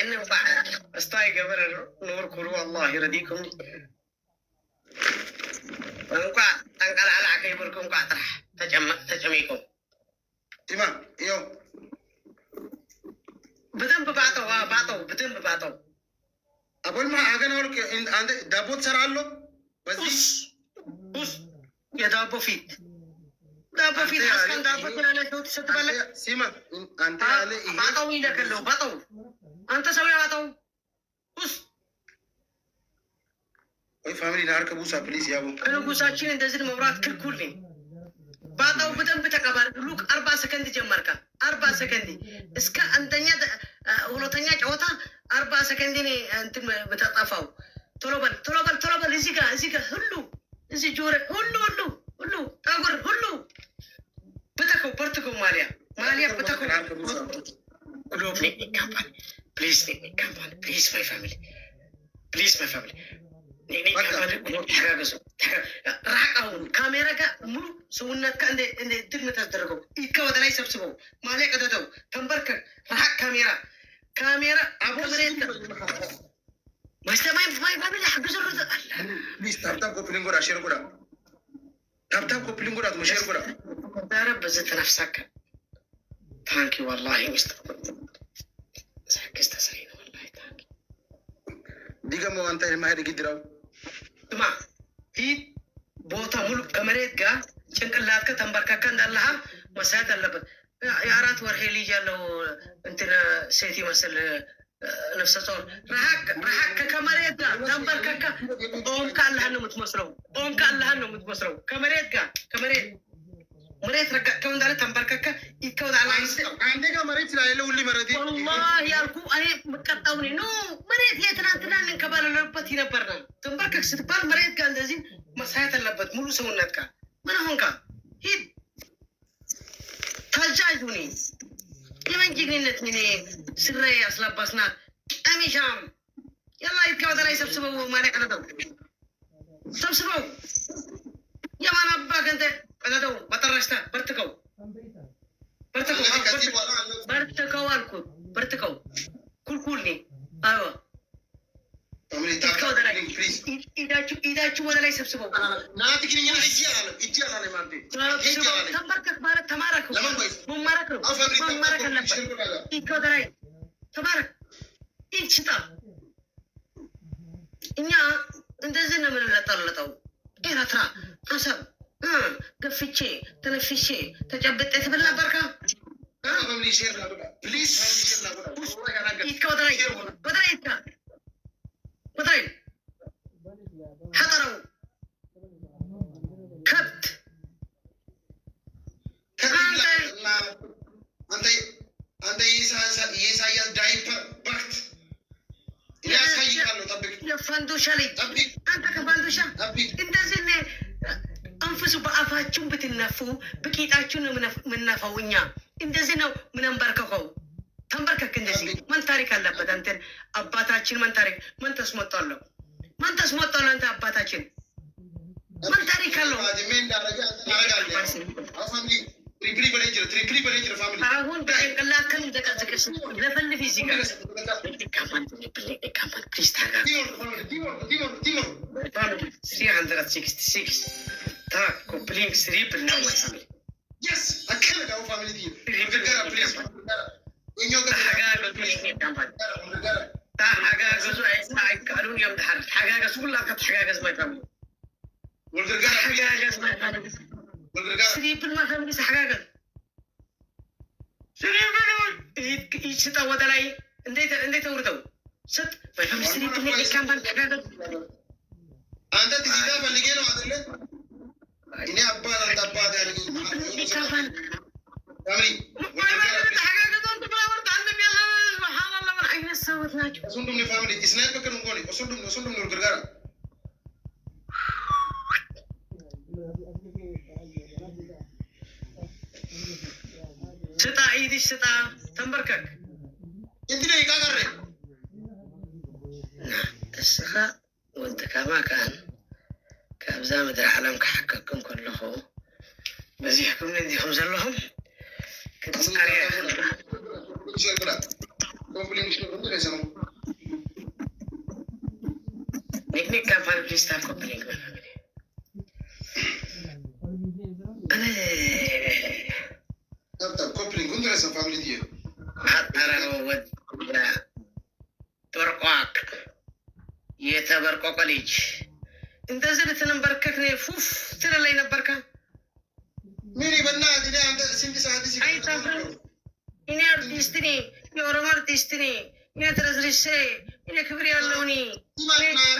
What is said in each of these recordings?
إنه بعد استاي قبل نور كرو الله يرديكم وانقع تنقل على عكيبركم قاطرح تجميكم تمام يو بدن ببعطو بدن ببعطو أقول ما أجانا ولك عند دابو تسرع له بس يا دابو فيت أصلا دابو تنا شو تستبلك سيما أنت على إيه بعطو إلى كله بعطو أنت سوي بعطو بس وي فاميلي نهار كبوسا بليز يا أبو أنا بوساتشين إنت مبرات كل بعطو بدن بتكبر لوك 4 سكند جمركا 4 سكند اسكا أنتني ولوتني جوتا 4 سكند أنت بتطفوا طلبل إزيكا هلو إزي جورة هلو أقول هلو بتكو ماليا بتكو قلوب نيني كامبان بليز my family نيني كامبان قلوب تحقاقزو راقاون كاميرا كا ملو سونات كا اندي تلمة تدرقو إيكا ودلاي سبسبو ماليا قددو تنبركك راق كاميرا ما استمعي ما حق زر بليز تابتاب كوبلينغورا شيرغورا تابتاب كوبلينغورا مشيرغورا يا رب زدت نفسك ثانك يو والله مستر ساكست سعيد والله ثانك ديغا مو انت ما هدي قدراو تما هي بوتا ملك كاميرات كا ጭንቅላት ከተንበርከከ እንዳለህ መሳት አለበት የአራት ወር ሄሊ ያለው እንትን ሴት ይመስል ነፍሰ ጡር ረሃቅ ከመሬት ጋር ተንበርከከ ኦም ካለህ ነው የምትመስለው ከመሬት ጋር መሬት ረጋከው እንዳለ ተንበርከከ ይከውዳ አላይስ አንዴ ጋር መሬት ላይ ለውሊ መሬት والله ያልኩ እኔ መቀጣውኝ ነው መሬት የትናንትና እንከባለለበት ይነበርና ተንበርከክ ስትባል መሬት ጋር እንደዚህ መሳት አለበት ሙሉ ሰውነት ጋር ምን ሆንካ ሂድ ታጃጁኒ የመንጂግነት ምን ስራይ አስላባስናት አሚሻም يلا ይከውዳ ላይ ሰብስበው ማለት ነው ሰብስበው የማን አባክ እንተ ቀደው በተረስታ በርትከው አልኩት በርትከው ኩልኩልኒ አዎ ኢዳችሁ ወደ ላይ ሰብስበው ናትክኛ ይቻላል ማለት ተንበርከክ ማለት ተማረክ መማረክ አለበት ወደ ላይ ተማረክ ይችታ እኛ እንደዚህ ነው የምንለጠለጠው ኤርትራ አሰብ ገፍቼ ተነፍሼ ተጨብጤ ትብል ነበርካ ወደላይ حضروا كبت انت يسايا دايبر بخت يا فندوشة لي انت كفندوشة انت زين انفسوا بأفاتشون بتنفو بكيتاتشون منفو انيا انت زين مننبرككو تنبركك انت زين من تاريخ اللبت انت اباتاتشين من تاريخ من تسمط الله من تسمط الله انت اباتاتشين من تاريخ الله تريبلي بليجر فاميلي አሁን በጭንቅላት ከምን ተቀዝቀሽ ለፈን ፊዚካ ከማን ፕሊዝ ታጋ ፋሚሊ 366 ታ ኮምፕሊንግ ስሪፕል ነው ማለት yes akela da family di rigara please inyo ga حاجة جزء أي قانون يوم تحرك حاجة جزء كلها كانت حاجة جزء ما يفهموا والرجال حاجة جزء ما يفهموا والرجال سريب ما فهم بس حاجة جزء سريب إيش تاو دلاي إندي توردو ست ما يفهم سريب اللي كان بان حاجة جزء أنت تزيدا بلغينو عدله إني أبا أنت أبا ده اللي كان بان فاميلي حاجة جزء أنت بلا ورد عندك يلا سبحان الله من عين السوت ناجو أصندم لي فاميلي إسناد بكر نقولي أصندم نرجع ستا عيدي ستا تنبركك انت ليه كاغري السخاء وانت كما كان كابزا مدري علم كحككم كله بزيحكم نديهم زلهم كنت قرية ኮምፕሊንግ ሽር ሁንዲ ከሰኑ ኒክኒክ ካምፓኒ ፕሊስታር ኮምፕሊንግ ኮምፕሊንግ ሁንዲ ከሰኑ ፋሚሊ ዲየ አጠረው ወድ በርቋቅ የተበርቆቀ ልጅ እንደዚህ ልትንበርከክ ነው ፉፍ ትለላይ ነበርካ ሚሪ በእናትህ እኔ አንተ ስንት ሰዓት ሲል አይታፍርም እኔ አርቲስት ነኝ የኦሮሞ አርቲስት ነኝ እኔ ተረዝርሼ እኔ ክብር ያለው እኔ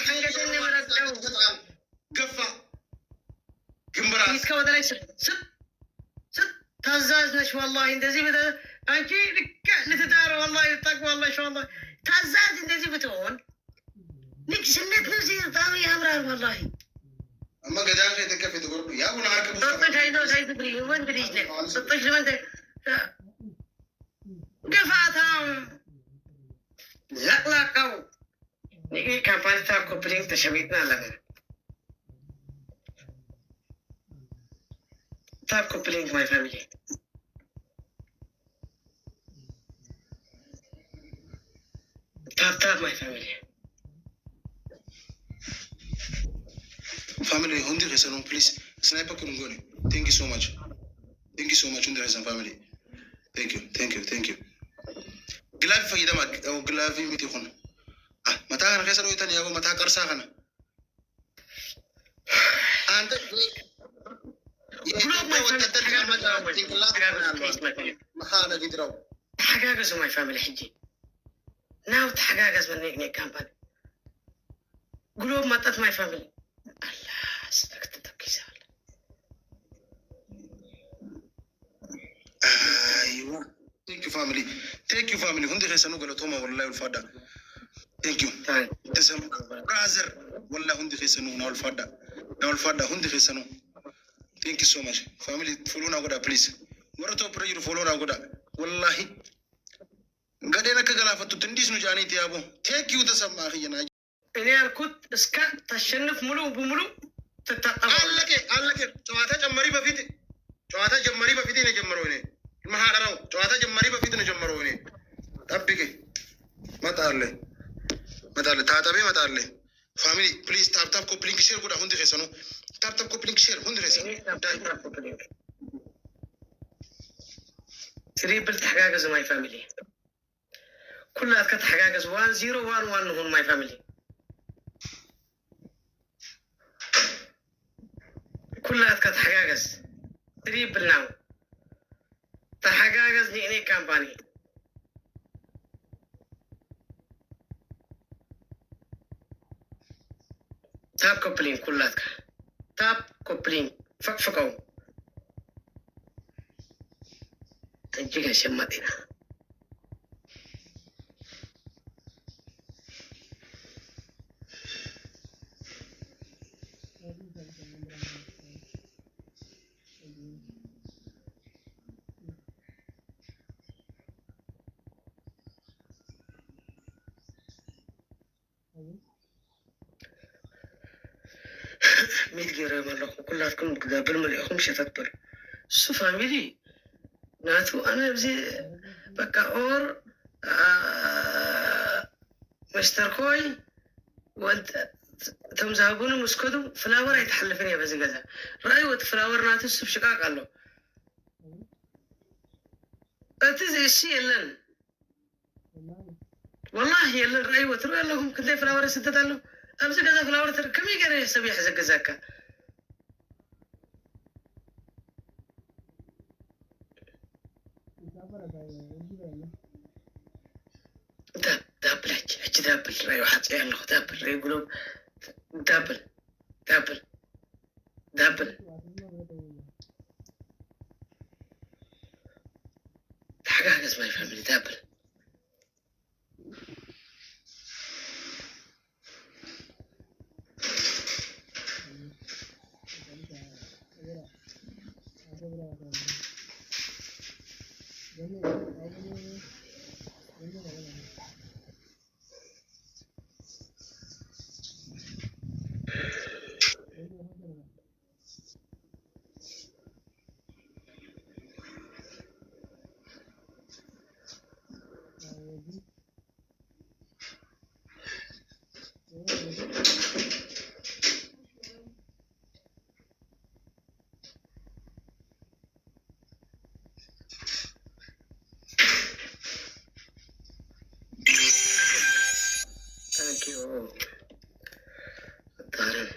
ሐንገቴን ነው የምረግጠው ገፋ ግንብራ እስከ ወደ ላይ ስጥ ታዛዥ ነሽ ወላሂ እንደዚህ አንቺ ልክ ልትዳር ወላሂ ተቅዋ ወላሂ ኢንሻአላህ ታዛዥ እንደዚህ ብትሆን ንግስነት ነው እዚህ በጣም ያምራል ወላሂ أما قدام في تكفي تقول يا أبو نارك صدق هاي نوع هاي تدري وين تدري صدق لمن قفاتهم لا قو نيجي كامباني تاكو برينك تشبيتنا لنا تاكو برينك ماي فاميلي تاب ماي فاميلي family hundi resan please sniper kurungoni thank you so much hundi resan family thank you glavi fayda ma o glavi miti khon mata kana resan oitan yago mata qarsa kana anta بلوغ ما محانا قدروا تحقاقزوا ماي فاميلي حجي ناو تحقاقز من نيك كامباني قلوب مطت ماي فاميلي الله سبكت تبكيسال ايوه thank you family hundi khesanu galo toma wallahi ulfada thank you تسم brother والله hundi khesanu na ulfada hundi khesanu thank you so much family follow na goda please warato prayer follow na goda wallahi gadena ka gala fatu tindis nu jani tiabo thank you tasma khiyana እኔ ያልኩት እስከ ታሸንፍ ሙሉ በሙሉ ተጣጣው አለቀ ጨዋታ ጀመሪ በፊት ነው ጀመረው እኔ ማሃራው ጨዋታ ጀመሪ በፊት ነው ጀመረው እኔ ጠብቂ መጣለ ታጣቤ መጣለ ፋሚሊ ፕሊዝ ታፕ ኮፕሊንግ ሼር ጉዳ ሁንዲ ከሰኑ ታፕ ኮፕሊንግ ሼር ሁንዲ ከሰኑ ትሪፕል ተሐጋገዝ ማይ ፋሚሊ ኩላት ከተሐጋገዝ 1011 ሁን ማይ ፋሚሊ كلها تحقاقز تريبل ناو تحقاقز نيني كامباني تاب كوبلين كلها تاب كوبلين فقفقو تنجيها شماتنا ميت جرا مالو كلاتكم قبل ما ليكم شتتبر شو فاميلي ناتو انا بزي بقى اور مستر كوي وانت تمزابون مسكدو فلاور يتحلفني يا بزي غزا راي وت فلاور ناتو سبشقاق قالو اتزي شي يلن والله يلن راي وت رو لهم كده فلاور سددالو أمس كذا فلاور ترى كم يقدر يسوي حزق زكاة دابل هج دابل راي واحد يلا دابل راي يقولون دابل تحقق اسمه فاميلي دابل Taran.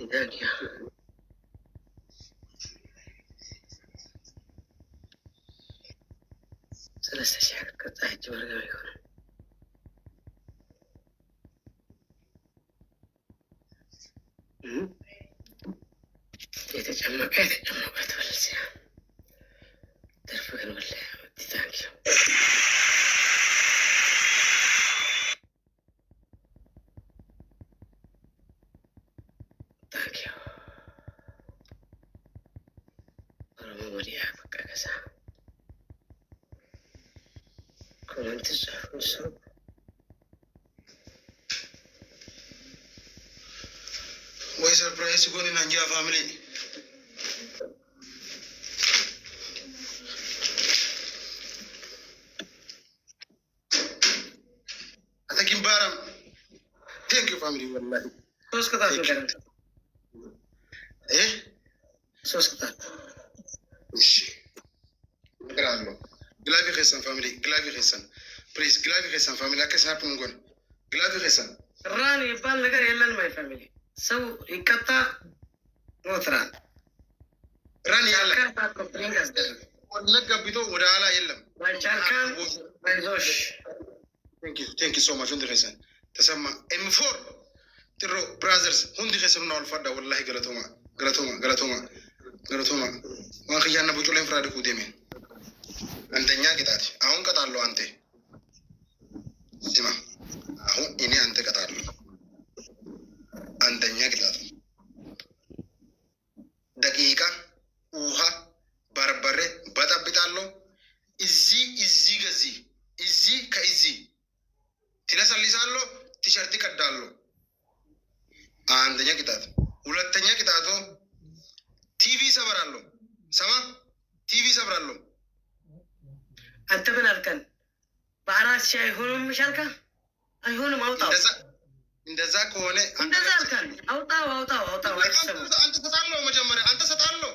Idania. ሰለስተ ሺህ ከጻች ወርጋው ይሆን የተጨመቀ ተወልሲያ ተርፈ ግን ወላ ታንኪ ታንኪ ኦሮሞ ወዲያ በቃ ከዛ ኮሜንት ጽፉ ወይ ሰርፕራይዝ ጎን ናንጃ ፋሚሊ አተኪም ባራም ቴንክ ዩ ፋሚሊ ወላሂ ሶስት ቅጣት ነው ሶስት ቅጣት እሺ ግራሎ ግላቪ ኸሰን ፋሚሊ ግላቪ ኸሰን ፕሊዝ ግላቪ ኸሰን ፋሚሊ አከሳፕ እንጎን ግላቪ ኸሰን ራን ይባል ነገር የለን ማይ ፋሚሊ ሰው ይቀጣ ሞትራን ራን ያለ ፕሪንግ አስደረግ ወለገብቶ ወደ ኋላ የለም ባንቻልካን ባይዞሽ ቴንክ ዩ ሶ ማች ሁንዲ ኸሰን ተሰማ ኤም4 ትሮ ብራዘርስ ሁንዲ ኸሰን ነው አልፋዳ ወላሂ ገለቶማ ገለቶማ ገለቶማ ገለቶማ ዋን ኸያና ቡጩ ላይ ፍራድ ኩዴሜ አንደኛ ቅጣት አሁን ቀጣለሁ አንተ ስማ አሁን እኔ አንተ ቀጣለሁ አንደኛ ቅጣት ደቂቃ ውሃ በርበሬ በጠብጣለሁ እዚህ ገዚ እዚህ ከእዚህ ትለሰልሳለሁ ቲሸርት ቀዳለሁ አንደኛ ቅጣት ሁለተኛ ቅጣቱ ቲቪ ሰብራለሁ ሰማ ቲቪ ሰብራለሁ አንተ ምን አልከን በአራት ሺህ አይሆንም ይሻልካ አይሆንም አውጣው እንደዛ ከሆነ እንደዛ አልከን አውጣው አንተ ሰጣለሁ መጀመሪያ አንተ ሰጣለሁ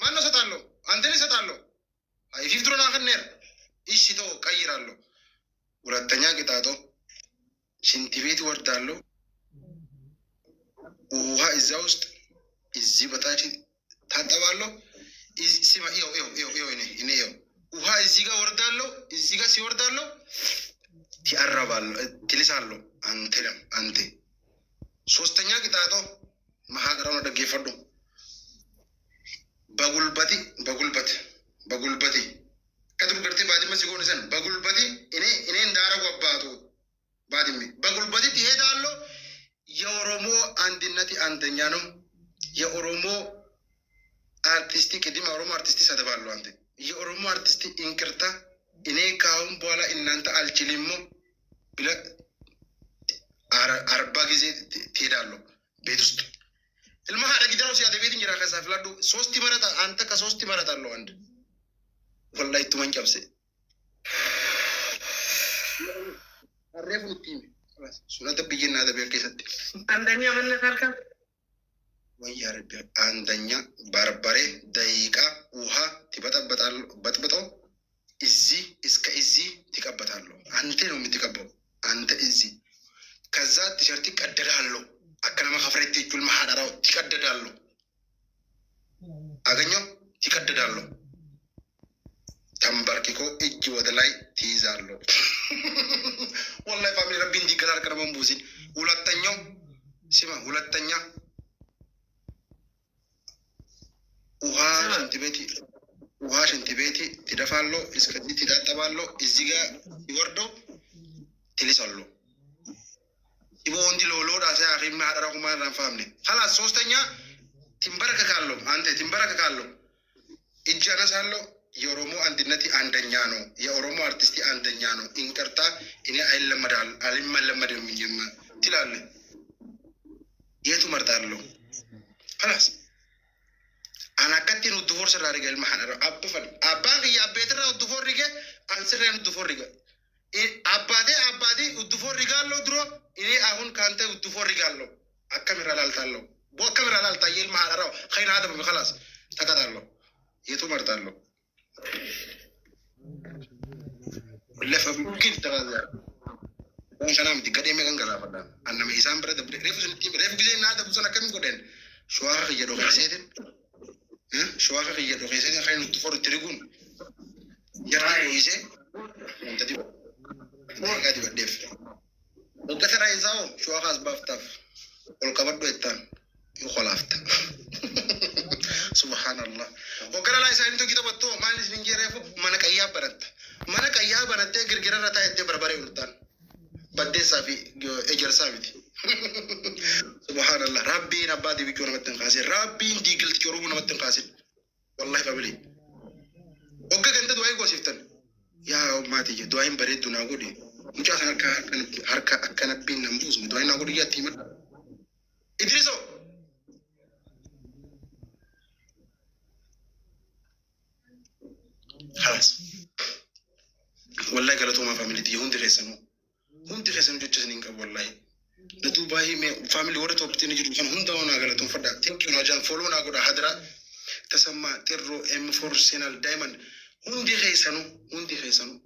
ማን ነው ሰጣለሁ አንተ ነህ ሰጣለሁ አይ ፊፍትሮና ከነር እሺ ተው ቀይራለሁ ሁለተኛ ቅጣቱ ሽንት ቤት ወርዳለሁ ውሃ እዛ ውስጥ እዚህ በታች ታጠባለሁ ሲማ እኔ ውሃ እዚህ ጋር ወርዳለሁ እዚህ ጋር ሲወርዳለሁ ትያረባለሁ ትልሳለሁ አንተ ሶስተኛ ቅጣቱ ማሃደራው ነው ደገፈዶ በጉልበቴ ከድሩ ገርቴ ባድመ ሲሆን ሰን በጉልበቴ እኔ እንዳረጉ አባቱ ባድሜ በጉልበቴ ትሄዳለሁ የኦሮሞ አንድነት አንደኛ ነው የኦሮሞ አርቲስቲ ቅድም ኦሮሞ አርቲስቲ ሰደባለሁ አንተ የኦሮሞ አርቲስቲ እንቅርታ እኔ ካሁን በኋላ እናንተ አልችልም ብለ 40 ጊዜ ትሄዳለሁ ቤት ውስጥ المها رجدارو سيادة بيتين جرا خساف لادو سوستي مرتا أنت كسوستي مرتا لو عند والله يتمنى كابسي الريف التيم سنة بيجينا هذا بيركيسات عندنا من نفرك ويا ربي عندنا بارباري دايكا وها تبتا بتبتو إزي تكبتالو أنت نومي تكبو أنت إزي كذا تشارتي كدرالو أكلم خفرت تقول ما حدا راو تكددالو أغنيو تكددالو تمباركيكو إجي ودلاي تيزالو والله فامي ربي ندي كلار كرام بوزين ولا تنيو سما ولا تنيا وها شنتبيتي تدفعلو إسكتي تداتبالو إزيغا يوردو تلسالو يبغون لولو راسي أخي ما هذا رقم ما نفهمني خلاص سوستنيا تمبارك كارلو أنت تمبارك كارلو إجانا سالو የኦሮሞ አንድነት አንደኛ ነው። የኦሮሞ አርቲስት አንደኛ ነው። እንቅርታ እኔ አልመለመድም ትላለህ። የቱ መርጣለሁ? خلاص انا كنتين الدفور سر رجال المحنر ابفل اباغي يا بيترا الدفور رجال انسرن الدفور رجال ابادي الدفور رجال لو درو اني اهون كانت الدفور رجال لو اكاميرا لالتالو بو كاميرا لالتايل محنر خين هذا خلاص تكدالو يتو مرتالو ولا فممكن تغادر كان عم تقدم كان غلا فدا انا ميسان برد ريفوس نتيم ريف جزي نادا بوسنا كم غدن شواخ يدو خيسيدن شواخ يدو خيسيدن خاين الدفور تريغون يرايزه انت دي قاعد بدف وكثر يزاو شواخ اسبافتاف والقبض يتان يخلافت سبحان الله وقال لا يسانتو كتابتو مالس نجيرفو منك ايا برنت منك ايا برنت غرغره رتا يد بربري ولتان بدي صافي اجر صافي سبحان الله ربي نبادي بيكون متن قاسي ربي دي قلت كروب متن قاسي والله فبلي اوكا كنت دواي غوسيفتن يا ما تيجي دواي بريد ناغودي مجا حركه كنبين نمبوز دواي ناغودي يا تيم ادريسو خلاص والله قالتو ما فاميلي دي هوندي ريسنو هوندي ريسنو جوجسنين قبل والله لدوباي مي فاميلي ورتو بتني جدو كان هوندا وانا قالتو فدا ثانك يو ناجان فولو ناغودا حضرا تسمى تيرو ام فور سينال دايموند هوندي ريسنو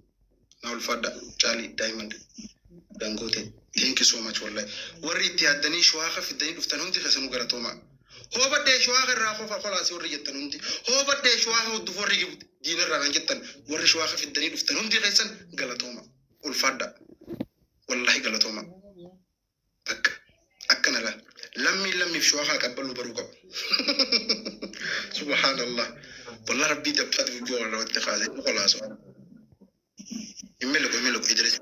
ناول فدا تشالي دايموند دانغوتي ثانك يو سو ماتش والله وريتي ادني شواخه في الدين دفتن هوندي ريسنو قالتو ما هو بدي شواخه راخو فخلاص وريتن هوندي هو بدي شواخه دفور ريجي دين الران جتن ور شواخه في الدين دفتن هوندي ريسن قالتو ما والفدا والله قالتو ما بك أكنا لا لمي في شواخة قبلوا بروقب سبحان الله والله ربي دبت في جوا لو اتخاذه خلاص يملك إدريس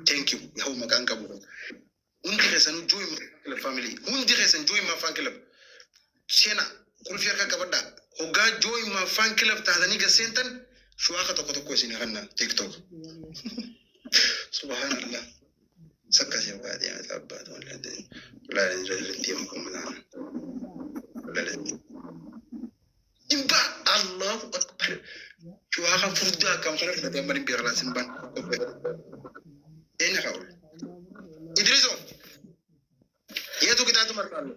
thank you يا هو مكان كبر وندي خسنو جوي ما الفاميلي وندي خسن جوي ما فان كلب سينا كل فيها كبدا هو جا جوي ما فان كلب تهدني كسنتن شواخة تقطع سيني غنا تيك توك سبحان الله سكت يا بعد يا ثبات ولا يمكن مدانا ولا إمبا الله أكبر شواخة فردا كم خلف ندم بني بيرلا سنبان إيه نحاول إدريسو يا تو كده تمركالو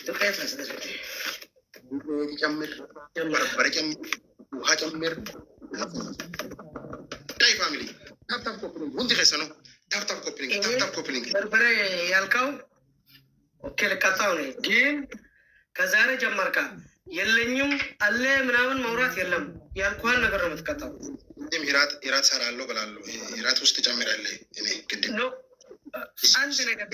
كيف أصدقائي كمل بركم وهكمل تاي فاميلي تاب كوبلينج وندي خسنو تاب كوبلينج بربري يالكاو اوكي لكاتاوني جين كزاره جمركا يلنيم الله ምናምን መውራት የለም ያልኳን ነገር ነው የምትከታው ደም ኢራት ሰራለው ብላለሁ ኢራት ውስጥ ጨምራለህ እኔ ግድ ነው አንድ ነገር